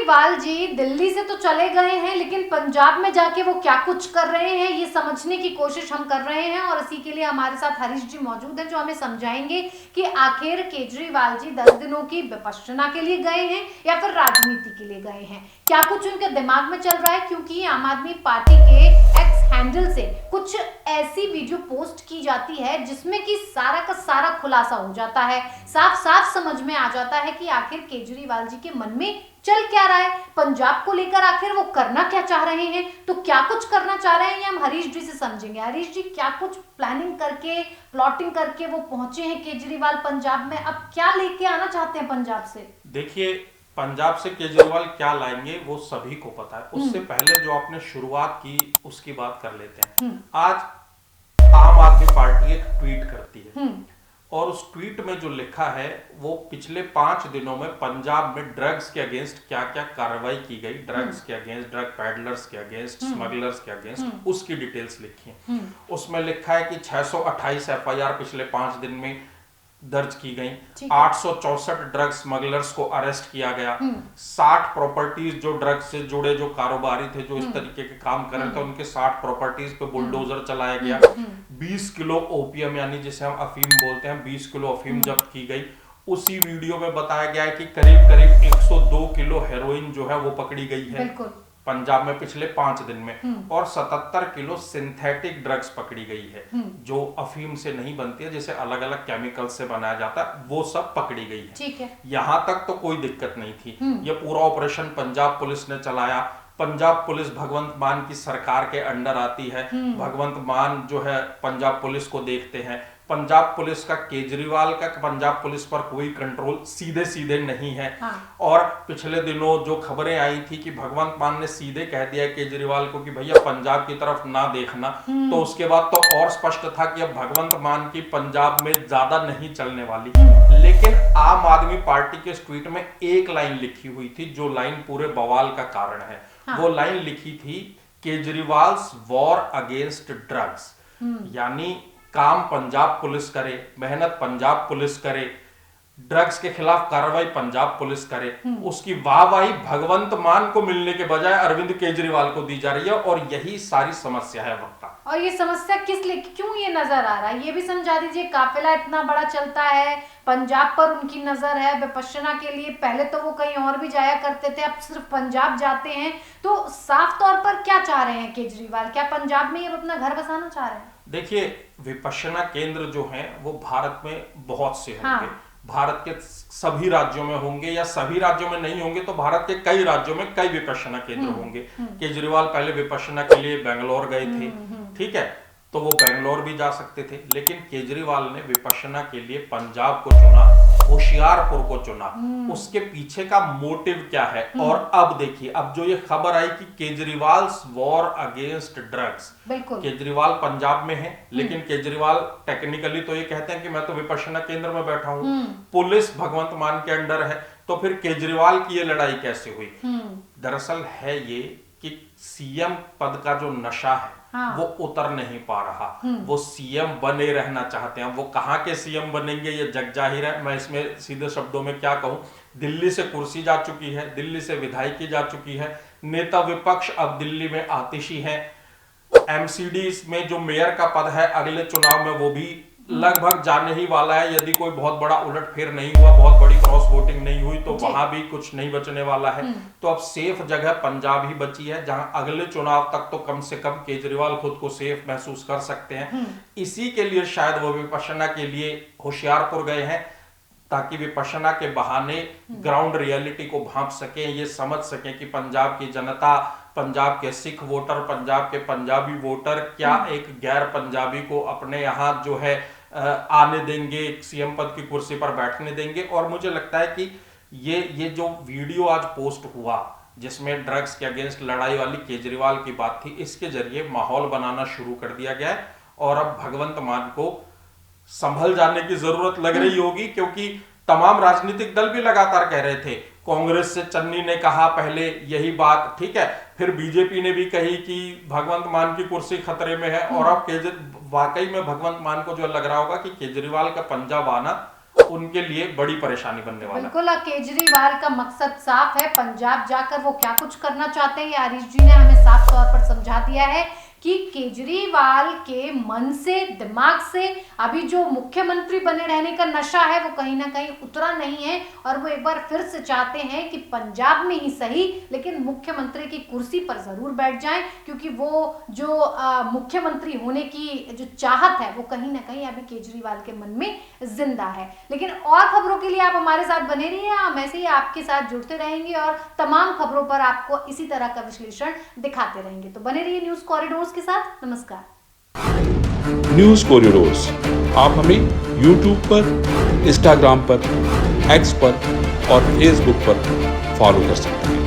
केजरीवाल जी दिल्ली से तो चले गए हैं, लेकिन पंजाब में जाके वो क्या कुछ कर रहे हैं ये समझने की कोशिश हम कर रहे हैं। और इसी के लिए हमारे साथ हरीश जी मौजूद हैं जो हमें समझाएंगे कि आखिर केजरीवाल जी 10 दिनों की विपश्यना के लिए गए हैं या फिर राजनीति के लिए गए हैं, क्या कुछ उनके दिमाग में चल रहा है। क्योंकि आम आदमी पार्टी के एक्स हैंडल से कुछ ऐसी वीडियो पोस्ट की जाती है जिसमें कि सारा का सारा खुलासा हो जाता है, साफ साफ समझ में आ जाता है कि आखिर केजरीवाल जी के मन में चल क्या रहा है, पंजाब को लेकर आखिर वो करना क्या चाह रहे हैं। तो क्या कुछ करना चाह रहे हैं ये हम हरीश जी से समझेंगे। हरीश जी, क्या कुछ प्लानिंग करके प्लॉटिंग करके वो पहुंचे हैं केजरीवाल पंजाब में, अब क्या लेके आना चाहते हैं पंजाब से। देखिए, पंजाब से केजरीवाल क्या लाएंगे वो सभी को पता है। उससे पहले जो आपने शुरुआत की उसकी बात कर लेते हैं। आज आम आदमी पार्टी एक ट्वीट करती है और उस ट्वीट में जो लिखा है वो पिछले 5 दिनों में पंजाब में ड्रग्स के अगेंस्ट क्या क्या कार्रवाई की गई, ड्रग्स के अगेंस्ट, ड्रग पैडलर्स के अगेंस्ट, स्मगलर्स के अगेंस्ट, उसकी डिटेल्स लिखी है। उसमें लिखा है कि 628 एफआईआर पिछले 5 दिन में दर्ज की गई, 864 ड्रग स्मगलर्स को अरेस्ट किया गया, 60 प्रॉपर्टीज जो ड्रग्स से जुड़े जो कारोबारी थे जो इस तरीके के काम कर रहे थे उनके 60 प्रॉपर्टीज पे बुलडोजर चलाया गया, 20 किलो ओपियम यानी जिसे हम अफीम बोलते हैं 20 किलो अफीम जब्त की गई। उसी वीडियो में बताया गया है कि करीब करीब 102 किलो हेरोइन जो है वो पकड़ी गई है पंजाब में पिछले 5 दिन में, और 77 किलो सिंथेटिक ड्रग्स पकड़ी गई है जो अफीम से नहीं बनती है, जिसे अलग अलग केमिकल से बनाया जाता है, वो सब पकड़ी गई है। ठीक है, यहां तक तो कोई दिक्कत नहीं थी। ये पूरा ऑपरेशन पंजाब पुलिस ने चलाया। पंजाब पुलिस भगवंत मान की सरकार के अंडर आती है। भगवंत मान जो है पंजाब पुलिस को देखते हैं। पंजाब पुलिस का केजरीवाल का पंजाब पुलिस पर कोई कंट्रोल सीधे सीधे नहीं है। और पिछले दिनों जो खबरें आई थी कि भगवंत मान ने सीधे कह दिया केजरीवाल को कि भैया पंजाब की तरफ ना देखना, तो उसके बाद तो और स्पष्ट था कि अब भगवंत मान की पंजाब में ज्यादा नहीं चलने वाली। लेकिन आम आदमी पार्टी के ट्वीट में एक लाइन लिखी हुई थी जो लाइन पूरे बवाल का कारण है। वो लाइन लिखी थी केजरीवाल्स वॉर अगेंस्ट ड्रग्स, यानी काम पंजाब पुलिस करे, मेहनत पंजाब पुलिस करे, ड्रग्स के खिलाफ कार्रवाई पंजाब पुलिस करे। उसकी वाहवाही भगवंत मान को मिलने के बजाय अरविंद केजरीवाल को दी जा रही है और यही सारी समस्या है वक्ता। और ये समस्या किस लिए, क्यों ये नजर आ रहा है ये भी समझा दीजिए। काफिला इतना बड़ा चलता है, पंजाब पर उनकी नजर है विपश्यना के लिए, पहले तो वो कहीं और भी जाया करते थे, अब सिर्फ पंजाब जाते हैं। तो साफ तौर पर क्या चाह रहे हैं केजरीवाल, क्या पंजाब में अब अपना घर बसाना चाह रहे हैं। देखिए, विपश्यना केंद्र जो हैं वो भारत में बहुत से होंगे। भारत के सभी राज्यों में होंगे या सभी राज्यों में नहीं होंगे तो भारत के कई राज्यों में कई विपश्यना केंद्र होंगे। केजरीवाल पहले विपश्यना के लिए बेंगलोर गए थे, ठीक है, तो वो बेंगलोर भी जा सकते थे, लेकिन केजरीवाल ने विपश्यना के लिए पंजाब को चुना, होशियारपुर को चुना। उसके पीछे का मोटिव क्या है। और अब देखिए, अब जो ये खबर आई कि Kejriwal war against drugs, Kejriwal Punjab में है लेकिन केजरीवाल टेक्निकली तो ये कहते हैं कि मैं तो विपश्यना केंद्र में बैठा हूं, पुलिस भगवंत मान के अंडर है, तो फिर केजरीवाल की ये लड़ाई कैसे हुई। दरअसल है ये कि सीएम पद का जो नशा है वो उतर नहीं पा रहा। वो सीएम बने रहना चाहते हैं। वो कहां के सीएम बनेंगे ये जग जाहिर है। मैं इसमें सीधे शब्दों में क्या कहूं, दिल्ली से कुर्सी जा चुकी है, दिल्ली से विधायकी जा चुकी है, नेता विपक्ष अब दिल्ली में आतिशी है। एमसीडी में जो मेयर का पद है अगले चुनाव में वो भी लगभग जाने ही वाला है, यदि कोई बहुत बड़ा उलटफेर नहीं हुआ, बहुत बड़ी क्रॉस वोटिंग नहीं हुई तो वहां भी कुछ नहीं बचने वाला है। तो अब सेफ जगह पंजाब ही बची है जहां अगले चुनाव तक तो कम से कम केजरीवाल खुद को सेफ महसूस कर सकते हैं। इसी के लिए शायद वो विपश्यना के लिए होशियारपुर गए हैं ताकि विपश्यना के बहाने ग्राउंड रियलिटी को भांप सकें, ये समझ सकें कि पंजाब की जनता, पंजाब के सिख वोटर, पंजाब के पंजाबी वोटर क्या एक गैर पंजाबी को अपने यहाँ जो है आने देंगे, सीएम पद की कुर्सी पर बैठने देंगे। और मुझे लगता है कि ये जो वीडियो आज पोस्ट हुआ जिसमें ड्रग्स के अगेंस्ट लड़ाई वाली केजरीवाल की बात थी, इसके जरिए माहौल बनाना शुरू कर दिया गया है और अब भगवंत मान को संभल जाने की जरूरत लग रही होगी, क्योंकि तमाम राजनीतिक दल भी लगातार कह रहे थे। कांग्रेस से चन्नी ने कहा पहले यही बात, ठीक है, फिर बीजेपी ने भी कही कि भगवंत मान की कुर्सी खतरे में है, और अब वाकई में भगवंत मान को जो लग रहा होगा कि केजरीवाल का पंजाब आना उनके लिए बड़ी परेशानी बनने वाला है। बिल्कुल, केजरीवाल का मकसद साफ है। पंजाब जाकर वो क्या कुछ करना चाहते हैं, ये हरीश जी ने हमें साफ तौर पर समझा दिया है कि केजरीवाल के मन से, दिमाग से अभी जो मुख्यमंत्री बने रहने का नशा है वो कहीं ना कहीं उतरा नहीं है, और वो एक बार फिर से चाहते हैं कि पंजाब में ही सही लेकिन मुख्यमंत्री की कुर्सी पर जरूर बैठ जाएं, क्योंकि वो जो मुख्यमंत्री होने की जो चाहत है वो कहीं ना कहीं अभी केजरीवाल के मन में जिंदा है। लेकिन और खबरों के लिए आप हमारे साथ बने रहिए, हम ऐसे ही आपके साथ जुड़ते रहेंगे और तमाम खबरों पर आपको इसी तरह का विश्लेषण दिखाते रहेंगे। तो बने रहिए न्यूज कॉरिडोर्स के साथ। नमस्कार। न्यूज कॉरिडोर्स आप हमें यूट्यूब पर, इंस्टाग्राम पर, एक्स पर और फेसबुक पर फॉलो कर सकते हैं।